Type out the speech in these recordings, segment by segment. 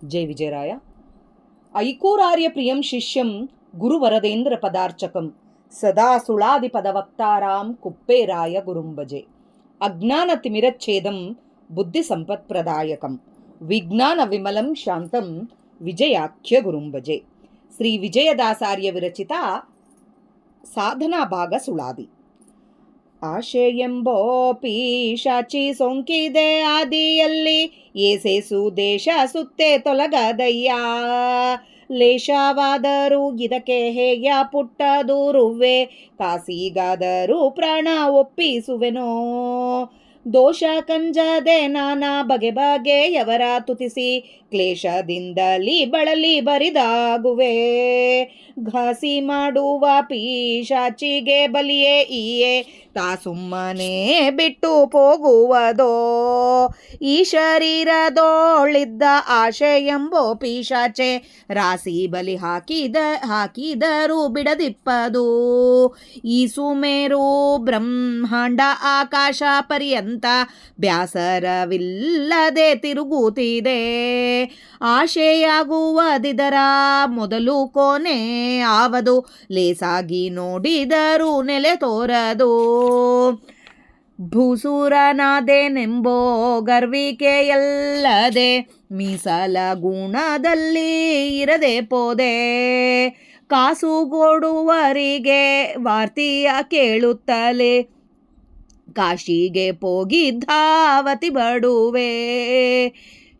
ಜೈ ವಿಜಯರಾಯ. ಐಕೂರಾರ್ಯ ಪ್ರಿಯಂ ಶಿಷ್ಯಂ ಗುರುವರದೇಂದ್ರ ಪದಾರ್ಚಕಂ ಸದಾ ಸುಳಾದಿ ಪದವಕ್ತಾರಾಂ ಕುಪ್ಪೇರಾಯ ಗುರುಂಬಜೆ. ಅಜ್ಞಾನ ತಿಮಿರಚ್ಛೇದಂ ಬುದ್ಧಿ ಸಂಪತ್ಪ್ರದಾಯಕಂ ವಿಜ್ಞಾನ ವಿಮಲಂ ಶಾಂತಂ ವಿಜಯಾಖ್ಯ ಗುರುಂಬಜೆ. ಶ್ರೀ ವಿಜಯದಾಸಾರ್ಯ ವಿರಚಿತ ಸಾಧನಾ ಭಾಗ ಸುಳಾದಿ. ಆಶೆ ಎಂಬೋ ಪಿಶಾಚಿ ಸೋಂಕಿದೆ ಆದಿಯಲ್ಲಿ, ಏಸೇಸು ದೇಶ ಸುತ್ತೆ ತೊಲಗದಯ್ಯ. ಲೇಷವಾದರೂ ಇದಕ್ಕೆ ಹೇಯ ಪುಟ್ಟ ದೂರುವೆ, ಕಾಸಿಗಾದರೂ ಪ್ರಾಣ ಒಪ್ಪಿಸುವೆನೋ. ದೋಷ ಕಂಜದೆ ನಾನಾ ಬಗೆ ಬಗೆಯವರ ತುತಿಸಿ, ಕ್ಲೇಶದಿಂದಲಿ ಬಳಲಿ ಬರಿದಾಗುವೆ. ಘಾಸಿ ಮಾಡುವ ಪಿಶಾಚಿಗೆ ಬಲಿಯೇ ಈಯೇ, ತಾ ಸುಮ್ಮನೆ ಬಿಟ್ಟು ಹೋಗುವುದೋ. ಈ ಶರೀರದೋಳಿದ್ದ ಆಶೆ ಎಂಬೋ ಪಿಶಾಚೆ, ರಾಸಿ ಬಲಿ ಹಾಕಿದರೂ ಬಿಡದಿಪ್ಪದು. ಈ ಸುಮೇರು ಬ್ರಹ್ಮಾಂಡ ಆಕಾಶ ಪರ್ಯಂತ ಬ್ಯಾಸರವಿಲ್ಲದೆ ತಿರುಗುತ್ತಿದೆ. ಆಶೆಯಾಗುವುದಿದರ ಮೊದಲು ಕೊನೆ ಆವದು, ಲೇಸಾಗಿ ನೋಡಿದರೂ ನೆಲೆ ತೋರದು. ಭೂಸುರನಾದೆನೆಂಬೋ ಗರ್ವಿಕೆಯಲ್ಲದೆ, ಮೀಸಲ ಗುಣದಲ್ಲಿ ಇರದೆ ಪೋದೆ. ಕಾಸುಗೊಡುವರಿಗೆ ವಾರ್ತೆಯ ಕೇಳುತ್ತಲೇ, ಕಾಶಿಗೆ ಹೋಗಿದ್ದಾವತಿ ಬಡುವೆ.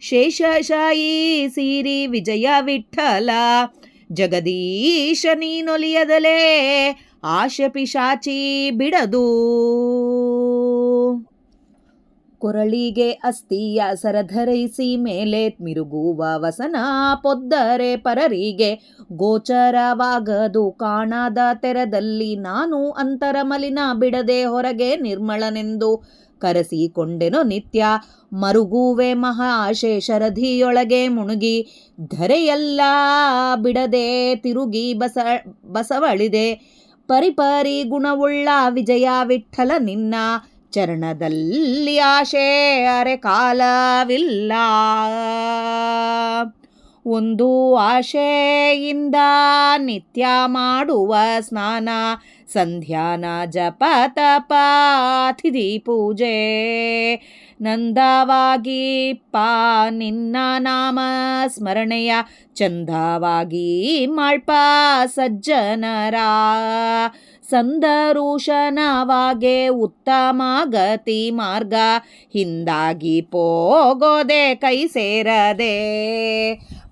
ಶೇಷಶಾಯಿ ಸಿರಿ ವಿಜಯ ವಿಠಲ, ಜಗದೀಶ ನೀನೊಲಿಯದಲೇ ಆಶೆ ಪಿಶಾಚಿ ಬಿಡದು. ಕೊರಳಿಗೆ ಅಸ್ಥಿಯ ಸರಧರಿಸಿ ಮೇಲೆ ಮಿರುಗುವ ವಸನ, ಪೊದ್ದರೆ ಪರರಿಗೆ ಗೋಚರವಾಗದು. ಕಾಣದ ತೆರದಲ್ಲಿ ನಾನು ಅಂತರ ಮಲಿನ ಬಿಡದೆ ಹೊರಗೆ ನಿರ್ಮಳನೆಂದು ಕರೆಸಿಕೊಂಡೆನೋ ನಿತ್ಯ. ಮರುಗುವೆ ಮಹಾ ಆಶೆ ಶರಧಿಯೊಳಗೆ ಮುಣುಗಿ, ಧರೆಯೆಲ್ಲ ಬಿಡದೆ ತಿರುಗಿ ಬಸವಳಿದೆ. ಪರಿಪರಿ ಗುಣವುಳ್ಳ ವಿಜಯ ವಿಠಲ ನಿನ್ನ, ಚರಣದಲ್ಲಿ ಆಶೆ ಅರೆ ಕಾಲವಿಲ್ಲ. ಒಂದು ಆಶೆಯಿಂದ ನಿತ್ಯ ಮಾಡುವ ಸ್ನಾನ, ಸಂಧ್ಯಾನ ಜಪ ತಪ ತಿಥಿ ಪೂಜೆ. ನಂದವಾಗಿ ಪಾ ನಿನ್ನ ನಾಮ ಸ್ಮರಣೆಯ, ಚಂದವಾಗಿ ಮಾಳ್ಪ ಸಜ್ಜನರ. ಸಂದರುಶನವಾಗೆ ಉತ್ತಮ ಗತಿ ಮಾರ್ಗ, ಹಿಂದಾಗಿ ಪೋಗೋದೆ ಕೈ ಸೇರದೆ.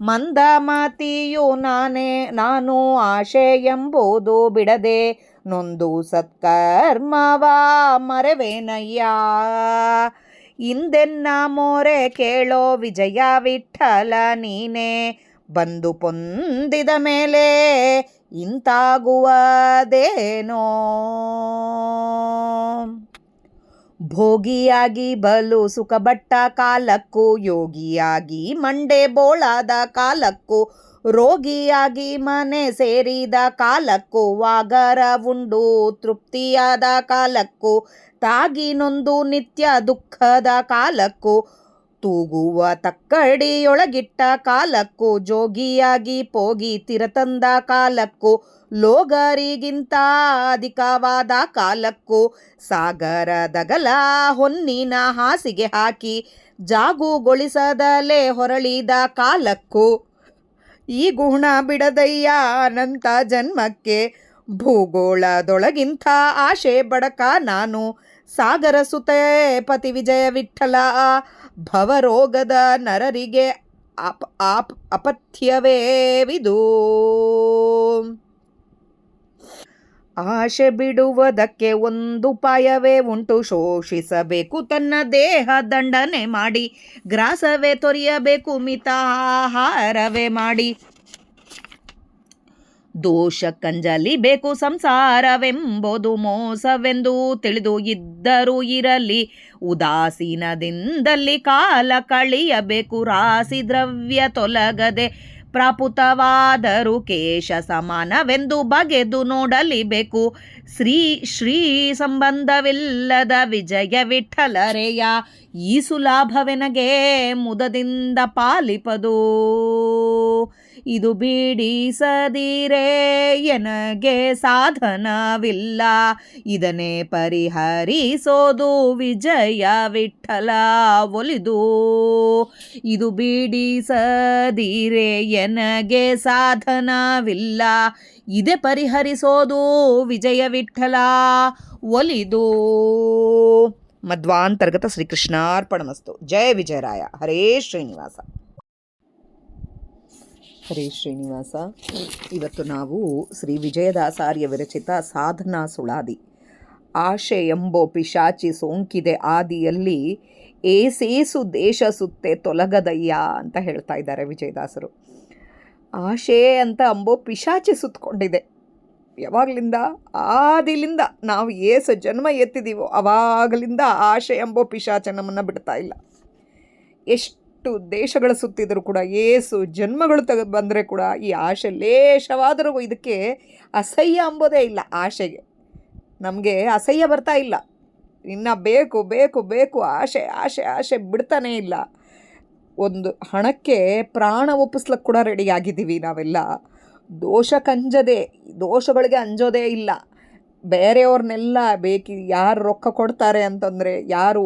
ಮಂದಮತಿಯು ನಾನು ಆಶೆ ಎಂಬುದು ಬಿಡದೆ, ನೊಂದು ಸತ್ಕರ್ಮವ ಮರೆವೇನಯ್ಯ. ಇಂದೆನ್ನ ಮೋರೆ ಕೇಳೋ ವಿಜಯ ವಿಠಲ ನೀನೆ, ಬಂದು ಪೊಂದಿದ ಮೇಲೆ ಇಂತಾಗುವುದೇನೋ. ಭೋಗಿಯಾಗಿ ಬಲು ಸುಖಬಟ್ಟ ಕಾಲಕ್ಕೂ, ಯೋಗಿಯಾಗಿ ಮಂಡೆ ಬೋಳಾದ ಕಾಲಕ್ಕೂ, ರೋಗಿಯಾಗಿ ಮನೆ ಸೇರಿದ ಕಾಲಕ್ಕೂ, ವಾಗರವುಂಡು ತೃಪ್ತಿಯಾದ ಕಾಲಕ್ಕೂ, ತಾಗಿ ನೊಂದು ನಿತ್ಯ ದುಃಖದ ಕಾಲಕ್ಕೂ, ತೂಗುವ ತಕ್ಕಡಿಯೊಳಗಿಟ್ಟ ಕಾಲಕ್ಕೂ, ಜೋಗಿಯಾಗಿ ಪೋಗಿ ತಿರತಂದ ಕಾಲಕ್ಕೂ, ಲೋಗರಿಗಿಂತ ಅಧಿಕವಾದ ಕಾಲಕ್ಕೂ, ಸಾಗರದಗಲ ಹೊನ್ನಿನ ಹಾಸಿಗೆ ಹಾಕಿ ಜಾಗುಗೊಳಿಸದಲೇ ಹೊರಳಿದ ಕಾಲಕ್ಕೂ, ಈ ಗುಣ ಬಿಡದಯ್ಯ ಅನಂತ ಜನ್ಮಕ್ಕೆ. ಭೂಗೋಳದೊಳಗಿಂತ ಆಶೆ ಬಡಕ ನಾನು, ಸಾಗರ ಸುತೆ ಪತಿ ವಿಜಯ ವಿಠಲ. ಭವರೋಗದ ನರರಿಗೆ ಅಪಥ್ಯವೇವಿದು. ಆಶೆ ಬಿಡುವುದಕ್ಕೆ ಒಂದು ಉಪಾಯವೇ ಉಂಟು. ಶೋಷಿಸಬೇಕು ತನ್ನ ದೇಹ, ದಂಡನೆ ಮಾಡಿ ಗ್ರಾಸವೇ ತೊರೆಯಬೇಕು, ಮಿತಾಹಾರವೇ ಮಾಡಿ. ದೋಷ ಕಂಜಲಿಬೇಕು, ಸಂಸಾರವೆಂಬುದು ಮೋಸವೆಂದು ತಿಳಿದು ಇದ್ದರೂ ಇರಲಿ. ಉದಾಸೀನದಿಂದಲೇ ಕಾಲ ಕಳೆಯಬೇಕು, ರಾಶಿ ದ್ರವ್ಯ ತೊಲಗದೆ ಪ್ರಾಪುತವಾದರೂ ಕೇಶ ಸಮಾನವೆಂದು ಬಗೆದು ನೋಡಲಿಬೇಕು. ಶ್ರೀ ಸಂಬಂಧವಿಲ್ಲದ ವಿಜಯ ವಿಠಲರೆಯ ಈ ಸುಲಾಭವೆನಗೆ ಮುದದಿಂದ ಪಾಲಿಪದು. ಇದು ಬಿಡಿಸದಿರೇ ಎನಗೆ ಸಾಧನವಿಲ್ಲ, ಇದನ್ನೇ ಪರಿಹರಿಸೋದು ವಿಜಯ ವಿಠಲ ಒಲಿದು. ಇದು ಬಿಡಿಸದಿರೇ ಎನಗೆ ಸಾಧನವಿಲ್ಲ, ಇದೇ ಪರಿಹರಿಸೋದು ವಿಜಯ ವಿಠಲ ಒಲಿದು. ಮಧ್ವಾಂತರ್ಗತ ಶ್ರೀಕೃಷ್ಣಾರ್ಪಣಮಸ್ತು. ಜಯ ವಿಜಯರಾಯ. ಹರೇ ಶ್ರೀನಿವಾಸ. ಹರೇ ಶ್ರೀನಿವಾಸ. ಇವತ್ತು ನಾವು ಶ್ರೀ ವಿಜಯದಾಸಾರ್ಯ ವಿರಚಿತ ಸಾಧನಾ ಸುಳಾದಿ. ಆಶೆ ಎಂಬೋ ಪಿಶಾಚಿ ಸೋಂಕಿದೆ ಆದಿಯಲ್ಲಿ, ಏಸೇಸು ದೇಶ ಸುತ್ತೆ ತೊಲಗದಯ್ಯ ಅಂತ ಹೇಳ್ತಾ ಇದ್ದಾರೆ ವಿಜಯದಾಸರು. ಆಶೆ ಅಂತ ಅಂಬೋ ಪಿಶಾಚಿ ಸುತ್ತಕೊಂಡಿದೆ. ಯಾವಾಗಲಿಂದ? ಆದಿಲಿಂದ. ನಾವು ಏಸು ಜನ್ಮ ಎತ್ತಿದ್ದೀವೋ ಅವಾಗಲಿಂದ ಆಶೆ ಎಂಬೋ ಪಿಶಾಚ ನಮ್ಮನ್ನು ಬಿಡ್ತಾ ಇಲ್ಲ. ಎಷ್ಟು ದೇಶಗಳು ಸುತ್ತಿದರೂ ಕೂಡ, ಏಸು ಜನ್ಮಗಳು ಬಂದರೆ ಕೂಡ ಈ ಆಶೆ ಲೇಷವಾದರೂ ಇದಕ್ಕೆ ಅಸಹ್ಯ ಅಂಬೋದೇ ಇಲ್ಲ. ಆಶೆಗೆ ನಮಗೆ ಅಸಹ್ಯ ಬರ್ತಾ ಇಲ್ಲ. ಇನ್ನು ಬೇಕು ಬೇಕು ಬೇಕು ಆಶೆ ಆಶೆ ಆಶೆ ಬಿಡ್ತಾನೇ ಇಲ್ಲ. ಒಂದು ಹಣಕ್ಕೆ ಪ್ರಾಣ ಒಪ್ಪಿಸ್ಲಿಕ್ಕೆ ಕೂಡ ರೆಡಿಯಾಗಿದ್ದೀವಿ ನಾವೆಲ್ಲ. ದೋಷಕ್ಕಂಜದೆ, ದೋಷಗಳಿಗೆ ಅಂಜೋದೇ ಇಲ್ಲ. ಬೇರೆಯವ್ರನ್ನೆಲ್ಲ ಯಾರು ರೊಕ್ಕ ಕೊಡ್ತಾರೆ ಅಂತಂದರೆ, ಯಾರು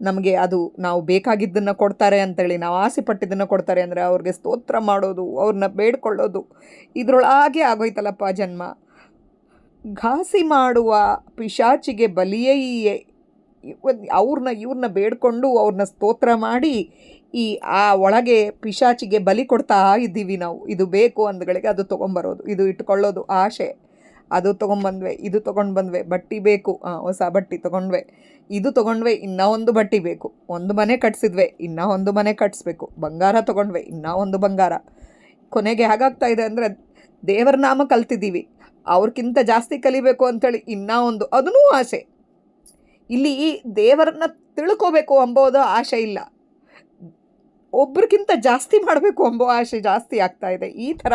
ನಮಗೆ ಅದು ನಾವು ಬೇಕಾಗಿದ್ದನ್ನು ಕೊಡ್ತಾರೆ ಅಂತೇಳಿ, ನಾವು ಆಸೆ ಪಟ್ಟಿದ್ದನ್ನು ಕೊಡ್ತಾರೆ ಅಂದರೆ ಅವ್ರಿಗೆ ಸ್ತೋತ್ರ ಮಾಡೋದು, ಅವ್ರನ್ನ ಬೇಡ್ಕೊಳ್ಳೋದು, ಇದರೊಳಗೆ ಆಗೋಯ್ತಲ್ಲಪ್ಪ ಜನ್ಮ. ಘಾಸಿ ಮಾಡುವ ಪಿಶಾಚಿಗೆ ಬಲಿಯೇ ಇವ್ರನ್ನ ಬೇಡ್ಕೊಂಡು ಅವ್ರನ್ನ ಸ್ತೋತ್ರ ಮಾಡಿ ಆ ಒಳಗೆ ಪಿಶಾಚಿಗೆ ಬಲಿ ಕೊಡ್ತಾ ಇದ್ದೀವಿ ನಾವು. ಇದು ಬೇಕು ಅಂದಗಳಿಗೆ ಅದು ತೊಗೊಂಬರೋದು, ಇದು ಇಟ್ಕೊಳ್ಳೋದು ಆಶೆ. ಅದು ತೊಗೊಂಬಂದ್ವೆ, ಇದು ತೊಗೊಂಡು ಬಂದ್ವೆ, ಬಟ್ಟೆ ಬೇಕು, ಹೊಸ ಬಟ್ಟೆ ತೊಗೊಂಡ್ವೆ, ಇದು ತೊಗೊಂಡ್ವೆ, ಇನ್ನೂ ಒಂದು ಬಟ್ಟೆ ಬೇಕು, ಒಂದು ಮನೆ ಕಟ್ಸಿದ್ವೆ, ಇನ್ನೂ ಒಂದು ಮನೆ ಕಟ್ಸ್ಬೇಕು, ಬಂಗಾರ ತೊಗೊಂಡ್ವೆ, ಇನ್ನೂ ಒಂದು ಬಂಗಾರ. ಕೊನೆಗೆ ಹೇಗಾಗ್ತಾ ಇದೆ ಅಂದರೆ, ದೇವರ ನಾಮ ಕಲ್ತಿದ್ದೀವಿ, ಅವ್ರಿಗಿಂತ ಜಾಸ್ತಿ ಕಲಿಬೇಕು ಅಂಥೇಳಿ ಇನ್ನೂ ಒಂದು, ಅದನ್ನೂ ಆಸೆ. ಇಲ್ಲಿ ದೇವರನ್ನ ತಿಳ್ಕೋಬೇಕು ಅಂಬೋದು ಆಸೆ ಇಲ್ಲ, ಒಬ್ರಿಗಿಂತ ಜಾಸ್ತಿ ಮಾಡಬೇಕು ಎಂಬೋ ಆಸೆ ಜಾಸ್ತಿ ಆಗ್ತಾ ಇದೆ. ಈ ಥರ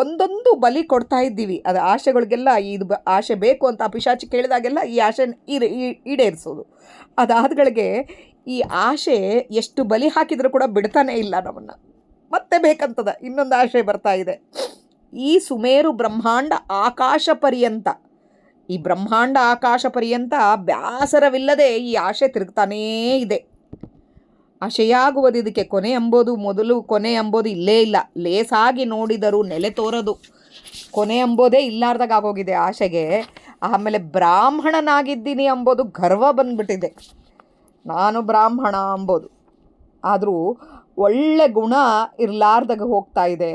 ಒಂದೊಂದು ಬಲಿ ಕೊಡ್ತಾ ಇದ್ದೀವಿ. ಅದು ಆಸೆಗಳಿಗೆಲ್ಲ ಇದು ಆಸೆ ಬೇಕು ಅಂತ ಆ ಪಿಶಾಚಿ ಕೇಳಿದಾಗೆಲ್ಲ ಈ ಆಸೆ ಈಡೇರಿಸೋದು. ಅದಾದಗಳಿಗೆ ಈ ಆಸೆ ಎಷ್ಟು ಬಲಿ ಹಾಕಿದರೂ ಕೂಡ ಬಿಡ್ತಾನೇ ಇಲ್ಲ ನಮ್ಮನ್ನು. ಮತ್ತೆ ಬೇಕಂತದ ಇನ್ನೊಂದು ಆಸೆ ಬರ್ತಾ ಇದೆ. ಈ ಸುಮೇರು ಬ್ರಹ್ಮಾಂಡ ಆಕಾಶ ಪರ್ಯಂತ, ಈ ಬ್ರಹ್ಮಾಂಡ ಆಕಾಶ ಪರ್ಯಂತ ಬ್ಯಾಸರವಿಲ್ಲದೆ ಈ ಆಸೆ ತಿರುಗ್ತಾನೇ ಇದೆ. ಆಶೆಯಾಗುವುದು ಇದಕ್ಕೆ ಕೊನೆ ಎಂಬುದು ಮೊದಲು, ಕೊನೆ ಎಂಬುದು ಇಲ್ಲೇ ಇಲ್ಲ. ಲೇಸಾಗಿ ನೋಡಿದರೂ ನೆಲೆ ತೋರದು. ಕೊನೆ ಎಂಬುದೇ ಇಲ್ಲಾರ್ದಾಗ ಆಗೋಗಿದೆ ಆಶೆಗೆ. ಆಮೇಲೆ ಬ್ರಾಹ್ಮಣನಾಗಿದ್ದೀನಿ ಎಂಬುದು ಗರ್ವ ಬಂದ್ಬಿಟ್ಟಿದೆ. ನಾನು ಬ್ರಾಹ್ಮಣ ಅಂಬೋದು. ಆದರೂ ಒಳ್ಳೆ ಗುಣ ಇರಲಾರ್ದಾಗ ಹೋಗ್ತಾ ಇದೆ.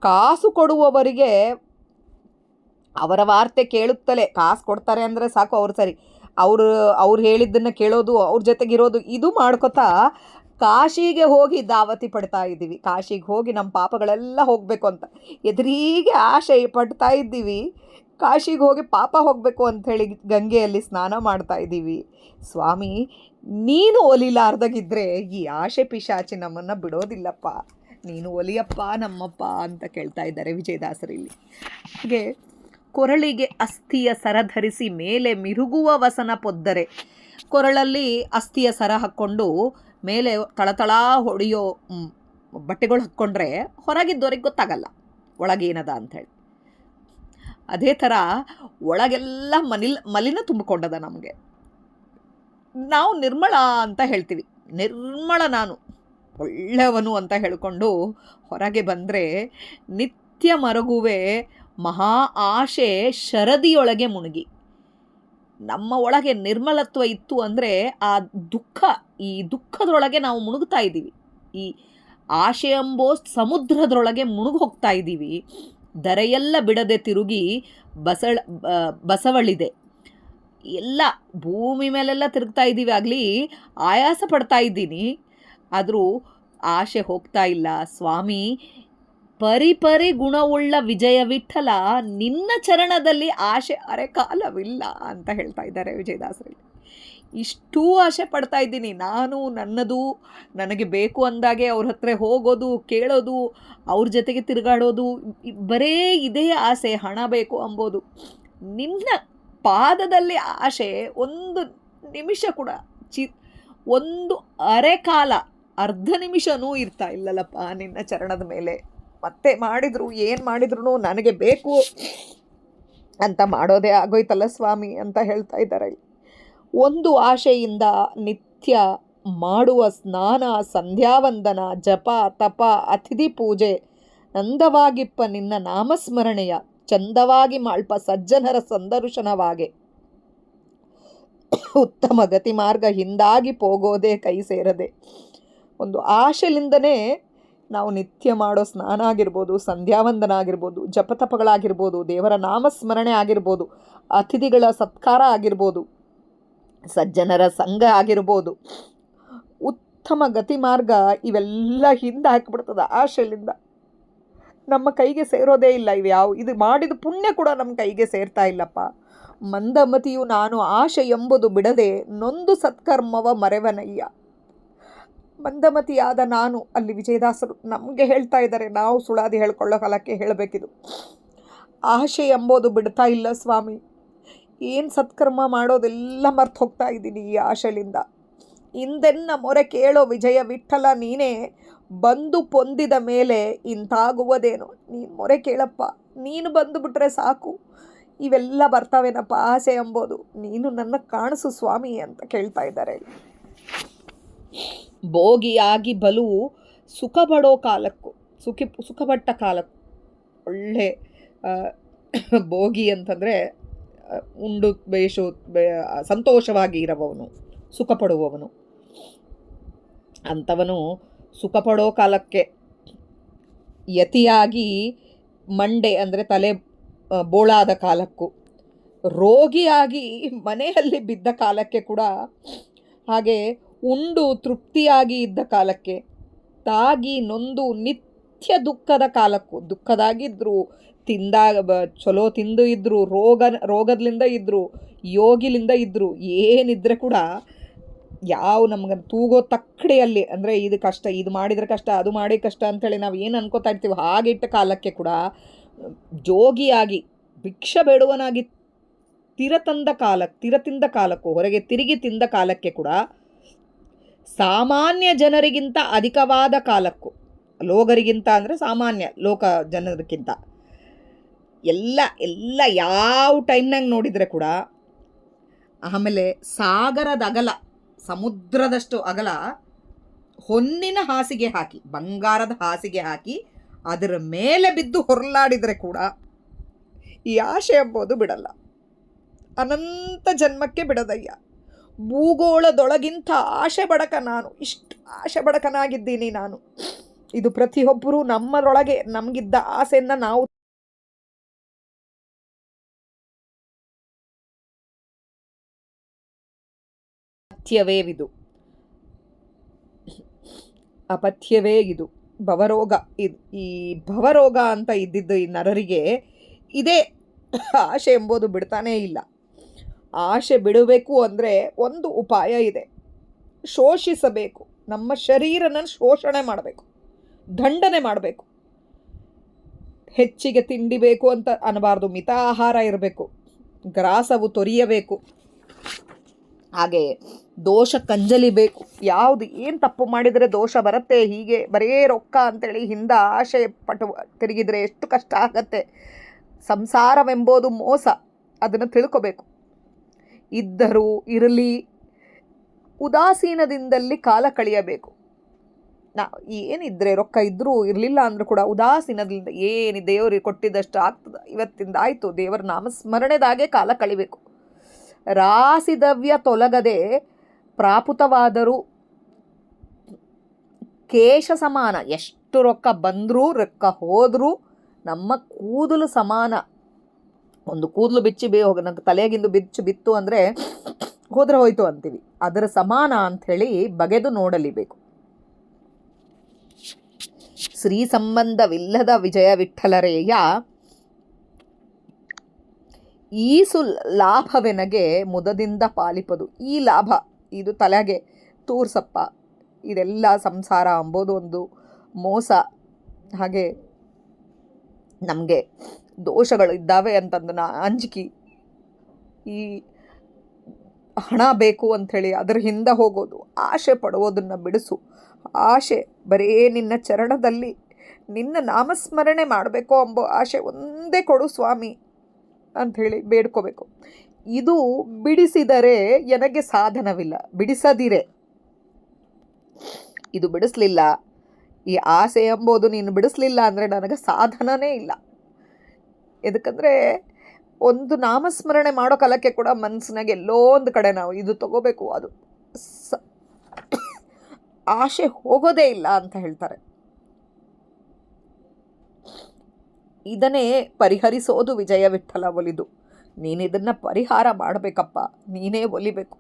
ಕಾಸು ಕೊಡುವವರಿಗೆ ಅವರ ವಾರ್ತೆ ಕೇಳುತ್ತಲೇ, ಕಾಸು ಕೊಡ್ತಾರೆ ಅಂದರೆ ಸಾಕು, ಅವ್ರು ಸರಿ, ಅವ್ರು ಹೇಳಿದ್ದನ್ನು ಕೇಳೋದು, ಅವ್ರ ಜೊತೆಗಿರೋದು, ಇದು ಮಾಡ್ಕೋತಾ ಕಾಶಿಗೆ ಹೋಗಿ ದಾವತಿ ಪಡ್ತಾ ಇದ್ದೀವಿ. ಕಾಶಿಗೆ ಹೋಗಿ ನಮ್ಮ ಪಾಪಗಳೆಲ್ಲ ಹೋಗಬೇಕು ಅಂತ ಎದುರಿಗೆ ಆಶೆ ಪಡ್ತಾ ಇದ್ದೀವಿ. ಕಾಶಿಗೆ ಹೋಗಿ ಪಾಪ ಹೋಗಬೇಕು ಅಂಥೇಳಿ ಗಂಗೆಯಲ್ಲಿ ಸ್ನಾನ ಮಾಡ್ತಾ ಇದ್ದೀವಿ. ಸ್ವಾಮಿ, ನೀನು ಒಲಿಲಾರ್ದಾಗಿದ್ದರೆ ಈ ಆಶೆ ಪಿಶಾಚಿ ನಮ್ಮನ್ನು ಬಿಡೋದಿಲ್ಲಪ್ಪ, ನೀನು ಒಲಿಯಪ್ಪ ನಮ್ಮಪ್ಪ ಅಂತ ಕೇಳ್ತಾ ಇದ್ದಾರೆ ವಿಜಯದಾಸರಲ್ಲಿ. ಹಾಗೆ ಕೊರಳಿಗೆ ಅಸ್ಥಿಯ ಸರ ಧರಿಸಿ ಮೇಲೆ ಮಿರುಗುವ ವಸನ ಪೊದ್ದರೆ, ಕೊರಳಲ್ಲಿ ಅಸ್ಥಿಯ ಸರ ಹಾಕ್ಕೊಂಡು ಮೇಲೆ ತಳತಳ ಹೊಡೆಯೋ ಬಟ್ಟೆಗಳು ಹಾಕ್ಕೊಂಡ್ರೆ ಹೊರಗಿದ್ದವ್ರಿಗೆ ಗೊತ್ತಾಗಲ್ಲ ಒಳಗೇನದ ಅಂಥೇಳಿ. ಅದೇ ಥರ ಒಳಗೆಲ್ಲ ಮಲಿನ ತುಂಬಿಕೊಂಡದ ನಮಗೆ. ನಾವು ನಿರ್ಮಳ ಅಂತ ಹೇಳ್ತೀವಿ, ನಿರ್ಮಳ ನಾನು ಒಳ್ಳೆಯವನು ಅಂತ ಹೇಳಿಕೊಂಡು ಹೊರಗೆ ಬಂದರೆ ನಿತ್ಯ ಮರಗುವೆ ಮಹಾ ಆಶೆ ಶರದಿಯೊಳಗೆ ಮುಳುಗಿ. ನಮ್ಮ ಒಳಗೆ ನಿರ್ಮಲತ್ವ ಇತ್ತು ಅಂದರೆ ಆ ಈ ದುಃಖದೊಳಗೆ ನಾವು ಮುಳುಗ್ತಾ ಇದ್ದೀವಿ. ಈ ಆಶೆ ಎಂಬೋ ಸಮುದ್ರದೊಳಗೆ ಮುಳುಗಿ ಹೋಗ್ತಾ ಇದ್ದೀವಿ. ಧರೆಯೆಲ್ಲ ಬಿಡದೆ ತಿರುಗಿ ಬಸವಳಿದೆ. ಎಲ್ಲ ಭೂಮಿ ಮೇಲೆಲ್ಲ ತಿರುಗ್ತಾ ಇದ್ದೀವಿ, ಆಗಲಿ ಆಯಾಸ ಪಡ್ತಾ ಇದ್ದೀನಿ, ಆದರೂ ಆಶೆ ಹೋಗ್ತಾ ಇಲ್ಲ. ಸ್ವಾಮಿ, ಪರಿಪರಿ ಗುಣವುಳ್ಳ ವಿಜಯ ವಿಠಲ, ನಿನ್ನ ಚರಣದಲ್ಲಿ ಆಶೆ ಅರೆಕಾಲವಿಲ್ಲ ಅಂತ ಹೇಳ್ತಾ ಇದ್ದಾರೆ ವಿಜಯದಾಸರಲ್ಲಿ. ಇಷ್ಟೂ ಆಸೆ ಪಡ್ತಾ ಇದ್ದೀನಿ ನಾನು. ನನ್ನದು ನನಗೆ ಬೇಕು ಅಂದಾಗೆ ಅವ್ರ ಹತ್ರ ಹೋಗೋದು, ಕೇಳೋದು, ಅವ್ರ ಜೊತೆಗೆ ತಿರುಗಾಡೋದು, ಬರೇ ಇದೇ ಆಸೆ, ಹಣ ಬೇಕು ಅಂಬೋದು. ನಿನ್ನ ಪಾದದಲ್ಲಿ ಆಸೆ ಒಂದು ನಿಮಿಷ ಕೂಡ ಒಂದು ಅರೆ ಕಾಲ, ಅರ್ಧ ನಿಮಿಷನೂ ಇರ್ತಾ ಇಲ್ಲಲ್ಲಪ್ಪ ನಿನ್ನ ಚರಣದ ಮೇಲೆ. ಮತ್ತೆ ಮಾಡಿದ್ರು ಏನು ಮಾಡಿದ್ರು ನನಗೆ ಬೇಕು ಅಂತ ಮಾಡೋದೇ ಆಗೋಯ್ತಲ್ಲ ಸ್ವಾಮಿ ಅಂತ ಹೇಳ್ತಾ ಇದ್ದಾರೆ. ಒಂದು ಆಶೆಯಿಂದ ನಿತ್ಯ ಮಾಡುವ ಸ್ನಾನ, ಸಂಧ್ಯಾವಂದನ, ಜಪ, ತಪ, ಅತಿಥಿ ಪೂಜೆ, ನಂದವಾಗಿಪ್ಪ ನಿನ್ನ ನಾಮಸ್ಮರಣೆಯ ಚಂದವಾಗಿ ಮಾಳ್ಪ ಸಜ್ಜನರ ಸಂದರ್ಶನವಾಗೆ ಉತ್ತಮ ಗತಿ ಮಾರ್ಗ ಹಿಂದಾಗಿ ಹೋಗೋದೇ ಕೈ ಸೇರದೆ. ಒಂದು ಆಶೆಲಿಂದನೇ ನಾವು ನಿತ್ಯ ಮಾಡೋ ಸ್ನಾನ ಆಗಿರ್ಬೋದು, ಸಂಧ್ಯಾವಂದನ ಆಗಿರ್ಬೋದು, ಜಪತಪಗಳಾಗಿರ್ಬೋದು, ದೇವರ ನಾಮಸ್ಮರಣೆ ಆಗಿರ್ಬೋದು, ಅತಿಥಿಗಳ ಸತ್ಕಾರ ಆಗಿರ್ಬೋದು, ಸಜ್ಜನರ ಸಂಘ ಆಗಿರ್ಬೋದು, ಉತ್ತಮ ಗತಿ ಮಾರ್ಗ ಇವೆಲ್ಲ ಹಿಂದೆ ಹಾಕಿಬಿಡ್ತದೆ ಆಶೆಲಿಂದ. ನಮ್ಮ ಕೈಗೆ ಸೇರೋದೇ ಇಲ್ಲ. ಇದು ಮಾಡಿದ ಪುಣ್ಯ ಕೂಡ ನಮ್ಮ ಕೈಗೆ ಸೇರ್ತಾ ಇಲ್ಲಪ್ಪ. ಮಂದಮತಿಯು ನಾನು ಆಶೆ ಎಂಬುದು ಬಿಡದೆ ನೊಂದು ಸತ್ಕರ್ಮವ ಮರೆವನಯ್ಯ. ಮಂದಮತಿಯಾದ ನಾನು, ಅಲ್ಲಿ ವಿಜಯದಾಸರು ನಮಗೆ ಹೇಳ್ತಾ ಇದ್ದಾರೆ, ನಾವು ಸುಳಾದಿ ಹೇಳ್ಕೊಳ್ಳೋ ಕಾಲಕ್ಕೆ ಹೇಳಬೇಕಿದು. ಆಶೆ ಎಂಬುದು ಬಿಡ್ತಾ ಇಲ್ಲ ಸ್ವಾಮಿ. ಏನು ಸತ್ಕರ್ಮ ಮಾಡೋದೆಲ್ಲ ಮರ್ತು ಹೋಗ್ತಾ ಇದ್ದೀನಿ ಈ ಆಶೆಲಿಂದ. ಇಂದೆನ್ನ ಮೊರೆ ಕೇಳೋ ವಿಜಯ ವಿಠಲ ನೀನೇ, ಬಂದು ಪೊಂದಿದ ಮೇಲೆ ಇಂತಾಗುವುದೇನು. ನೀನು ಮೊರೆ ಕೇಳಪ್ಪ, ನೀನು ಬಂದು ಬಿಟ್ರೆ ಸಾಕು, ಇವೆಲ್ಲ ಬರ್ತಾವೇನಪ್ಪ ಆಸೆ ಎಂಬುದು. ನೀನು ನನ್ನ ಕಾಣಿಸು ಸ್ವಾಮಿ ಅಂತ ಕೇಳ್ತಾ ಇದ್ದಾರೆ. ಭೋಗಿಯಾಗಿ ಬಲು ಸುಖ ಪಡೋ ಕಾಲಕ್ಕೂ, ಸುಖಪಟ್ಟ ಕಾಲಕ್ಕೂ, ಒಳ್ಳೆ ಭೋಗಿ ಅಂತಂದರೆ ಉಂಡು ಬೇಷು ಸಂತೋಷವಾಗಿ ಇರುವವನು, ಸುಖ ಪಡುವವನು. ಅಂಥವನು ಸುಖ ಪಡೋ ಕಾಲಕ್ಕೆ, ಯತಿಯಾಗಿ ಮಂಡೆ ಅಂದರೆ ತಲೆ ಬೋಳಾದ ಕಾಲಕ್ಕೂ, ರೋಗಿಯಾಗಿ ಮನೆಯಲ್ಲಿ ಬಿದ್ದ ಕಾಲಕ್ಕೆ ಕೂಡ, ಹಾಗೆ ಉಂಡು ತೃಪ್ತಿಯಾಗಿ ಇದ್ದ ಕಾಲಕ್ಕೆ, ತಾಗಿ ನೊಂದು ನಿತ್ಯ ದುಃಖದ ಕಾಲಕ್ಕೂ, ದುಃಖದಾಗಿದ್ದರು, ಚಲೋ ತಿಂದು ಇದ್ದರು, ರೋಗದಿಂದ ಇದ್ದರು, ಯೋಗಿಲಿಂದ ಇದ್ದರು, ಏನಿದ್ರೆ ಕೂಡ ನಮ್ಗೆ ತೂಗೋ ತಕ್ಕಡೆಯಲ್ಲಿ, ಅಂದರೆ ಇದು ಕಷ್ಟ, ಇದು ಮಾಡಿದರೆ ಕಷ್ಟ, ಅದು ಮಾಡಿ ಕಷ್ಟ ಅಂಥೇಳಿ ನಾವು ಏನು ಅನ್ಕೋತಾ ಇರ್ತೀವಿ, ಹಾಗಿಟ್ಟ ಕಾಲಕ್ಕೆ ಕೂಡ ಜೋಗಿಯಾಗಿ ಭಿಕ್ಷೆ ಬೇಡುವನಾಗಿ ತಿರ ತಿಂದ ಕಾಲಕ್ಕೂ, ಹೊರಗೆ ತಿರುಗಿ ತಿಂದ ಕಾಲಕ್ಕೆ ಕೂಡ, ಸಾಮಾನ್ಯ ಜನರಿಗಿಂತ ಅಧಿಕವಾದ ಕಾಲಕ್ಕೂ, ಲೋಗರಿಗಿಂತ ಅಂದರೆ ಸಾಮಾನ್ಯ ಲೋಕ ಜನರಿಗಿಂತ ಎಲ್ಲ ಯಾವ ಟೈಮ್ನಾಗ ನೋಡಿದರೆ ಕೂಡ, ಆಮೇಲೆ ಸಾಗರದ ಅಗಲ, ಸಮುದ್ರದಷ್ಟು ಅಗಲ ಹೊನ್ನಿನ ಹಾಸಿಗೆ ಹಾಕಿ, ಬಂಗಾರದ ಹಾಸಿಗೆ ಹಾಕಿ ಅದರ ಮೇಲೆ ಬಿದ್ದು ಹೊರಲಾಡಿದರೆ ಕೂಡ ಈ ಆಶೆ ಎಂಬುದು ಬಿಡಲ್ಲ. ಅನಂತ ಜನ್ಮಕ್ಕೆ ಬಿಡದಯ್ಯ. ಭೂಗೋಳದೊಳಗಿಂತ ಆಶೆ ಬಡಕ ನಾನು, ಇಷ್ಟು ಆಶೆ ಬಡಕನಾಗಿದ್ದೀನಿ ನಾನು. ಇದು ಪ್ರತಿಯೊಬ್ಬರೂ ನಮ್ಮರೊಳಗೆ ನಮಗಿದ್ದ ಆಸೆಯನ್ನು ನಾವು ಅಪಥ್ಯವೇ ಇದು ಭವರೋಗ. ಈ ಭವರೋಗ ಅಂತ ಇದ್ದಿದ್ದು ಈ ನರರಿಗೆ ಇದೇ ಆಶೆ ಎಂಬುದು ಬಿಡ್ತಾನೇ ಇಲ್ಲ. ಆಶೆ ಬಿಡಬೇಕು ಅಂದರೆ ಒಂದು ಉಪಾಯ ಇದೆ, ಶೋಷಿಸಬೇಕು. ನಮ್ಮ ಶರೀರನ ಶೋಷಣೆ ಮಾಡಬೇಕು, ದಂಡನೆ ಮಾಡಬೇಕು. ಹೆಚ್ಚಿಗೆ ತಿಂಡಿ ಬೇಕು ಅಂತ ಅನ್ನಬಾರ್ದು, ಮಿತ ಆಹಾರ ಇರಬೇಕು, ಗ್ರಾಸವು ತೊರೆಯಬೇಕು, ಹಾಗೆ ದೋಷ ಕಂಜಲಿಬೇಕು. ಯಾವುದು ಏನು ತಪ್ಪು ಮಾಡಿದರೆ ದೋಷ ಬರುತ್ತೆ, ಹೀಗೆ ಬರೇ ರೊಕ್ಕ ಅಂತೇಳಿ ಹಿಂದೆ ಆಶೆ ಪಟ್ಟು ತಿರುಗಿದರೆ ಎಷ್ಟು ಕಷ್ಟ ಆಗತ್ತೆ. ಸಂಸಾರವೆಂಬುದು ಮೋಸ, ಅದನ್ನು ತಿಳ್ಕೋಬೇಕು. ಇದ್ದರೂ ಇರಲಿ ಉದಾಸೀನದಿಂದಲ್ಲಿ ಕಾಲ ಕಳೆಯಬೇಕು. ಏನಿದ್ರೆ ರೊಕ್ಕ ಇದ್ದರೂ ಇರಲಿಲ್ಲ ಅಂದರೂ ಕೂಡ ಉದಾಸೀನದಿಂದ ಏನು ದೇವರಿಗೆ ಕೊಟ್ಟಿದ್ದಷ್ಟು ಆಗ್ತದೆ, ಇವತ್ತಿಂದ ಆಯಿತು, ದೇವರ ನಾಮಸ್ಮರಣೆದಾಗೆ ಕಾಲ ಕಳಿಬೇಕು. ರಾಸಿದವ್ಯ ತೊಲಗದೆ ಪ್ರಾಪುತವಾದರೂ ಕೇಶ ಸಮಾನ. ಎಷ್ಟು ರೊಕ್ಕ ಬಂದರೂ ರೊಕ್ಕ ಹೋದರೂ ನಮ್ಮ ಕೂದಲು ಸಮಾನ. ಒಂದು ಕೂದಲು ಬಿಚ್ಚಿ ನಂಗೆ ತಲೆಗಿಂದು ಬಿತ್ತು ಅಂದರೆ ಹೋದರೆ ಹೋಯ್ತು ಅಂತೀವಿ, ಅದರ ಸಮಾನ ಅಂಥೇಳಿ ಬಗೆದು ನೋಡಲಿಬೇಕು. ಶ್ರೀ ಸಂಬಂಧವಿಲ್ಲದ ವಿಜಯ ವಿಠಲರೇಯ ಈಸು ಲಾಭವೆನಗೆ ಮುದದಿಂದ ಪಾಲಿಪದು. ಈ ಲಾಭ ಇದು ತಲೆಗೆ ತೂರ್ಸಪ್ಪ. ಇದೆಲ್ಲ ಸಂಸಾರ ಅಂಬೋದು ಒಂದು ಮೋಸ. ಹಾಗೆ ನಮಗೆ ದೋಷಗಳು ಇದ್ದಾವೆ ಅಂತಂದು ಅಂಜಿಕೆ, ಈ ಹಣ ಬೇಕು ಅಂಥೇಳಿ ಅದರ ಹಿಂದೆ ಹೋಗೋದು, ಆಸೆ ಪಡುವುದನ್ನು ಬಿಡಿಸು. ಆಸೆ ಬರೇ ನಿನ್ನ ಚರಣದಲ್ಲಿ ನಿನ್ನ ನಾಮಸ್ಮರಣೆ ಮಾಡಬೇಕು ಎಂಬೋ ಆಸೆ ಒಂದೇ ಕೊಡು ಸ್ವಾಮಿ ಅಂಥೇಳಿ ಬೇಡ್ಕೋಬೇಕು. ಇದು ಬಿಡಿಸಿದರೆ ನನಗೆ ಸಾಧನವಿಲ್ಲ. ಬಿಡಿಸದಿರೆ, ಇದು ಬಿಡಿಸ್ಲಿಲ್ಲ, ಈ ಆಸೆ ಎಂಬುದು ನೀನು ಬಿಡಿಸ್ಲಿಲ್ಲ ಅಂದರೆ ನನಗೆ ಸಾಧನನೇ ಇಲ್ಲ. ಎದಕ್ಕಂದರೆ ಒಂದು ನಾಮಸ್ಮರಣೆ ಮಾಡೋ ಕಾಲಕ್ಕೆ ಕೂಡ ಮನಸ್ಸಿನಾಗ ಎಲ್ಲೋ ಒಂದು ಕಡೆ ನಾವು ಇದು ತಗೋಬೇಕು, ಅದು ಆಸೆ ಹೋಗೋದೇ ಇಲ್ಲ ಅಂತ ಹೇಳ್ತಾರೆ. ಇದನ್ನೇ ಪರಿಹರಿಸೋದು ವಿಜಯ ವಿಠಲ ಒಲಿದು. ನೀನಿದನ್ನು ಪರಿಹಾರ ಮಾಡಬೇಕಪ್ಪ, ನೀನೇ ಒಲಿಬೇಕು.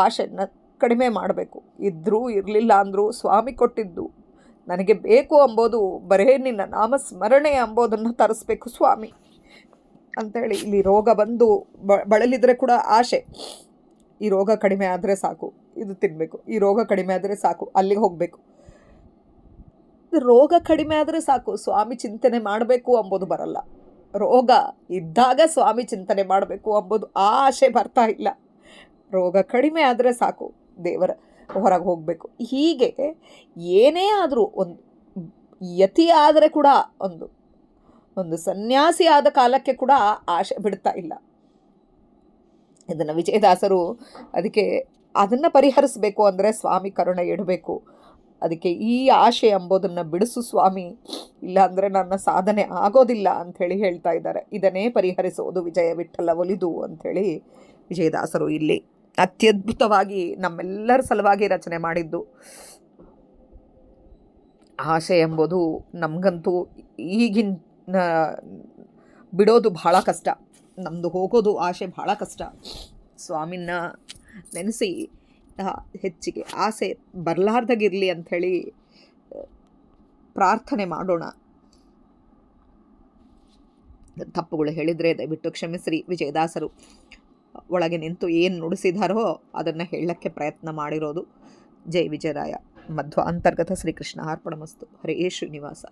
ಆಸೆನ ಕಡಿಮೆ ಮಾಡಬೇಕು. ಇದ್ದರೂ ಇರಲಿಲ್ಲ ಅಂದರೂ ಸ್ವಾಮಿ ಕೊಟ್ಟಿದ್ದು ನನಗೆ ಬೇಕು ಅಂಬೋದು ಬರೇ ನಿನ್ನ ನಾಮಸ್ಮರಣೆ ಅಂಬೋದನ್ನು ತರಿಸ್ಬೇಕು ಸ್ವಾಮಿ ಅಂಥೇಳಿ. ಇಲ್ಲಿ ರೋಗ ಬಂದು ಬಳಲಿದ್ರೆ ಕೂಡ ಆಸೆ, ಈ ರೋಗ ಕಡಿಮೆ ಆದರೆ ಸಾಕು, ಇದು ತಿನ್ನಬೇಕು, ಈ ರೋಗ ಕಡಿಮೆ ಆದರೆ ಸಾಕು, ಅಲ್ಲಿಗೆ ಹೋಗಬೇಕು. ರೋಗ ಕಡಿಮೆ ಆದರೆ ಸಾಕು, ಸ್ವಾಮಿ ಚಿಂತನೆ ಮಾಡಬೇಕು ಅಂಬೋದು ಬರಲ್ಲ. ರೋಗ ಇದ್ದಾಗ ಸ್ವಾಮಿ ಚಿಂತನೆ ಮಾಡಬೇಕು ಅಂಬೋದು ಆ ಆಸೆ ಬರ್ತಾ ಇಲ್ಲ. ರೋಗ ಕಡಿಮೆ ಆದರೆ ಸಾಕು, ದೇವರ ಹೊರಗೆ ಹೋಗಬೇಕು. ಹೀಗೆ ಏನೇ ಆದರೂ ಒಂದು ಯತಿ ಆದರೆ ಕೂಡ ಒಂದು ಸನ್ಯಾಸಿ ಆದ ಕಾಲಕ್ಕೆ ಕೂಡ ಆಸೆ ಬಿಡ್ತಾ ಇಲ್ಲ. ಇದನ್ನು ವಿಜಯದಾಸರು ಅದಕ್ಕೆ ಅದನ್ನು ಪರಿಹರಿಸಬೇಕು ಅಂದರೆ ಸ್ವಾಮಿ ಕರುಣೆ ಇಡಬೇಕು. ಅದಕ್ಕೆ ಈ ಆಸೆ ಎಂಬುದನ್ನು ಬಿಡಿಸು ಸ್ವಾಮಿ, ಇಲ್ಲಾಂದರೆ ನನ್ನ ಸಾಧನೆ ಆಗೋದಿಲ್ಲ ಅಂಥೇಳಿ ಹೇಳ್ತಾ ಇದ್ದಾರೆ. ಇದನ್ನೇ ಪರಿಹರಿಸೋದು ವಿಜಯ ವಿಠಲ ಒಲಿದು ಅಂಥೇಳಿ ವಿಜಯದಾಸರು ಇಲ್ಲಿ ಅತ್ಯದ್ಭುತವಾಗಿ ನಮ್ಮೆಲ್ಲರ ಸಲುವಾಗಿ ರಚನೆ ಮಾಡಿದ್ದು. ಆಸೆ ಎಂಬುದು ನಮಗಂತೂ ಈಗಿನ ಬಿಡೋದು ಭಾಳ ಕಷ್ಟ, ನಮ್ಮದು ಹೋಗೋದು ಆಸೆ ಭಾಳ ಕಷ್ಟ. ಸ್ವಾಮಿನ ನೆನೆಸಿ ಹೆಚ್ಚಿಗೆ ಆಸೆ ಬರಲಾರ್ದಾಗಿರಲಿ ಅಂಥೇಳಿ ಪ್ರಾರ್ಥನೆ ಮಾಡೋಣ. ತಪ್ಪುಗಳು ಹೇಳಿದರೆ ದಯವಿಟ್ಟು ಕ್ಷಮಿಸ್ರಿ. ವಿಜಯದಾಸರು ಒಳಗೆ ನಿಂತು ಏನು ನುಡಿಸಿದಾರೋ ಅದನ್ನು ಹೇಳಕ್ಕೆ ಪ್ರಯತ್ನ ಮಾಡಿರೋದು. ಜೈ ವಿಜಯರಾಯ. ಮಧ್ವ ಅಂತರ್ಗತ ಶ್ರೀಕೃಷ್ಣ ಅರ್ಪಣಮಸ್ತು. ಹರೇ ಶ್ರೀನಿವಾಸ.